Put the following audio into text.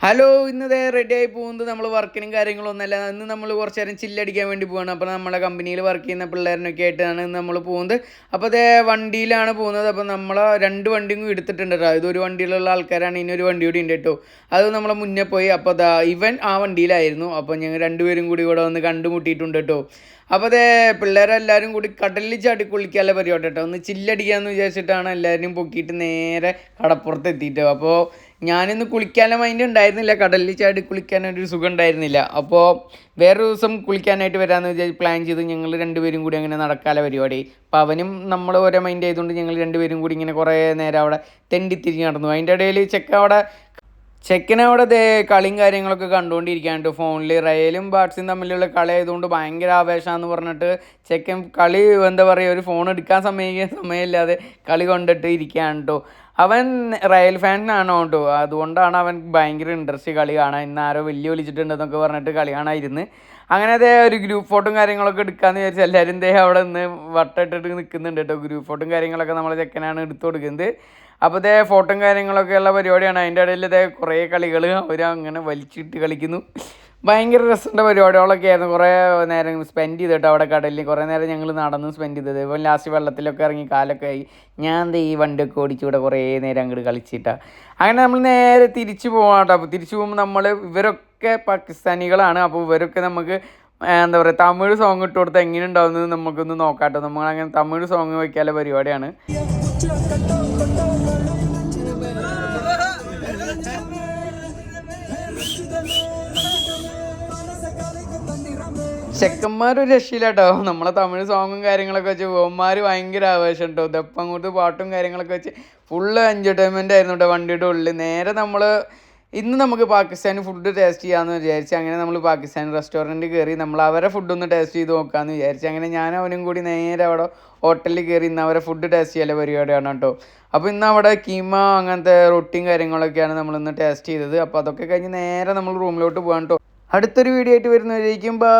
Hello, ഇന്ന് ready ആയി പോകുന്നത് നമ്മൾ വർക്കിനും കാര്യങ്ങളൊന്നുമല്ല. ഇന്ന് നമ്മൾ കുറച്ച് നേരം ചില്ലടിക്കാൻ വേണ്ടി പോവാണ്. അപ്പോൾ നമ്മളെ കമ്പനിയിൽ വർക്ക് ചെയ്യുന്ന പിള്ളേരിനൊക്കെ ആയിട്ടാണ് ഇന്ന് നമ്മൾ പോകുന്നത്. അപ്പോൾ അതേ വണ്ടിയിലാണ് പോകുന്നത്. അപ്പോൾ നമ്മൾ 2 വണ്ടിയും എടുത്തിട്ടുണ്ട് കേട്ടോ. ഇതൊരു വണ്ടിയിലുള്ള ആൾക്കാരാണ്, ഇനി ഒരു വണ്ടി കൂടി ഉണ്ട് കേട്ടോ. അത് നമ്മളെ മുന്നേ പോയി. അപ്പോൾ ഇവൻ ആ വണ്ടിയിലായിരുന്നു. അപ്പോൾ ഞങ്ങൾ രണ്ടുപേരും കൂടി ഇവിടെ വന്ന് കണ്ടുമുട്ടിയിട്ടുണ്ട് കേട്ടോ. അപ്പോൾ അതേ പിള്ളേരെല്ലാവരും കൂടി കടലിൽ ചാടി കുളിക്കാനുള്ള പരിപാടി കേട്ടോ. ഒന്ന് ചില്ലടിക്കാമെന്ന് വിചാരിച്ചിട്ടാണ് എല്ലാവരും പൊക്കിയിട്ട് നേരെ കടപ്പുറത്ത് എത്തിയിട്ടോ. അപ്പോൾ ഞാനിന്ന് കുളിക്കാനുള്ള മൈൻഡ് ഉണ്ടായിരുന്നില്ല, കടലിൽ ചാടി കുളിക്കാനൊരു സുഖം ഉണ്ടായിരുന്നില്ല. അപ്പോൾ വേറൊരു ദിവസം കുളിക്കാനായിട്ട് വരാമെന്ന് വിചാരിച്ച് പ്ലാൻ ചെയ്ത് ഞങ്ങൾ രണ്ടുപേരും കൂടി അങ്ങനെ നടക്കാനുള്ള പരിപാടി. അപ്പോൾ അവനും നമ്മൾ ഒരേ മൈൻഡ് ആയതുകൊണ്ട് ഞങ്ങൾ രണ്ടുപേരും കൂടി ഇങ്ങനെ കുറേ നേരം അവിടെ തെണ്ടിത്തിരിഞ്ഞ് നടന്നു. അതിൻ്റെ ഇടയിൽ ചെക്കനവിടെ കളിയും കാര്യങ്ങളൊക്കെ കണ്ടുകൊണ്ടിരിക്കുകയാണ് ഫോണിൽ. റയലും ബാട്സും തമ്മിലുള്ള കളി ആയതുകൊണ്ട് ഭയങ്കര ആവേശമാണെന്ന് പറഞ്ഞിട്ട് ചെക്കൻ കളി എന്താ പറയുക, ഒരു ഫോൺ എടുക്കാൻ സമയമില്ലാതെ കളി കൊണ്ടിട്ട് ഇരിക്കുകയാണ് കേട്ടോ. അവൻ റയൽ ഫാനാണോ കേട്ടോ, അതുകൊണ്ടാണ് അവൻ ഭയങ്കര ഇൻട്രസ്റ്റ് കളി കാണാൻ. ഇന്ന് ആരോ വെല്ലുവിളിച്ചിട്ടുണ്ടെന്നൊക്കെ പറഞ്ഞിട്ട് കളി കാണാതിരുന്ന്. അങ്ങനെ ഒരു ഗ്രൂപ്പ് ഫോട്ടും കാര്യങ്ങളൊക്കെ എടുക്കാമെന്ന് വിചാരിച്ചാൽ എല്ലാവരും അവിടെ നിന്ന് വട്ടമിട്ടിട്ട് നിൽക്കുന്നുണ്ട് കേട്ടോ. ഗ്രൂപ്പ് ഫോട്ടും കാര്യങ്ങളൊക്കെ നമ്മളെ ചെക്കനാണ് എടുത്തു കൊടുക്കുന്നത്. അപ്പോൾ ഫോട്ടോയും കാര്യങ്ങളൊക്കെയുള്ള പരിപാടിയാണ്. അതിൻ്റെ ഇടയിൽ കുറേ കളികൾ അവർ അങ്ങനെ വലിച്ചിട്ട് കളിക്കുന്നു. ഭയങ്കര രസമുള്ള പരിപാടികളൊക്കെ ആയിരുന്നു. കുറേ നേരം സ്പെൻഡ് ചെയ്തിട്ട് അവിടെ കടലിൽ കുറേ നേരം ഞങ്ങൾ നടന്ന് സ്പെൻഡ് ചെയ്തത്. ഇപ്പോൾ ലാസ്റ്റ് വെള്ളത്തിലൊക്കെ ഇറങ്ങി കാലൊക്കെ ആയി. ഞാൻ ഈ വണ്ടിയൊക്കെ ഓടിച്ചുകൂടെ കുറേ നേരം അങ്ങോട്ട് കളിച്ചിട്ടാണ്. അങ്ങനെ നമ്മൾ നേരെ തിരിച്ചു പോകാം കേട്ടോ. അപ്പോൾ തിരിച്ചു പോകുമ്പോൾ ഇവരൊക്കെ പാകിസ്ഥാനികളാണ്. അപ്പോൾ ഇവരൊക്കെ നമുക്ക് എന്താ പറയുക, തമിഴ് സോങ് ഇട്ട് കൊടുത്താൽ എങ്ങനെ ഉണ്ടാവുന്നത് നമുക്കൊന്ന് നോക്കാം കേട്ടോ. നമ്മളങ്ങനെ തമിഴ് സോങ് വയ്ക്കാനുള്ള പരിപാടിയാണ്. ചെക്കന്മാരൊരു രക്ഷയില്ലാട്ടോ. നമ്മളെ തമിഴ് സോങ്ങും കാര്യങ്ങളൊക്കെ വെച്ച് ഓന്മാർ ഭയങ്കര ആവേശം കേട്ടോ. ഇതപ്പം അങ്ങോട്ട് പാട്ടും കാര്യങ്ങളൊക്കെ വെച്ച് ഫുള്ള് എൻറ്റർടൈൻമെൻ്റ് ആയിരുന്നു കേട്ടോ വണ്ടിയുടെ ഉള്ളിൽ. നേരെ ഇന്ന് നമുക്ക് പാകിസ്ഥാനി ഫുഡ് ടേസ്റ്റ് ചെയ്യാമെന്ന് വിചാരിച്ച് അങ്ങനെ നമ്മൾ പാകിസ്ഥാനി റെസ്റ്റോറൻറ്റ് കയറി നമ്മൾ അവരെ ഫുഡൊന്ന് ടേസ്റ്റ് ചെയ്ത് നോക്കാമെന്ന് വിചാരിച്ച് അങ്ങനെ ഞാനും അവനും കൂടി നേരെ അവിടെ ഹോട്ടലിൽ കയറി ഇന്ന് അവരെ ഫുഡ് ടേസ്റ്റ് ചെയ്യാനുള്ള പരിപാടിയാണ് കേട്ടോ. അപ്പോൾ ഇന്ന് അവിടെ കീമ അങ്ങനത്തെ റൊട്ടിയും കാര്യങ്ങളൊക്കെയാണ് നമ്മളിന്ന് ടേസ്റ്റ് ചെയ്തത്. അപ്പോൾ അതൊക്കെ കഴിഞ്ഞ് നേരെ നമ്മൾ റൂമിലോട്ട് പോകാൻ കേട്ടോ. അടുത്തൊരു വീഡിയോ ആയിട്ട് വരുന്നവരേക്കും ബൈ.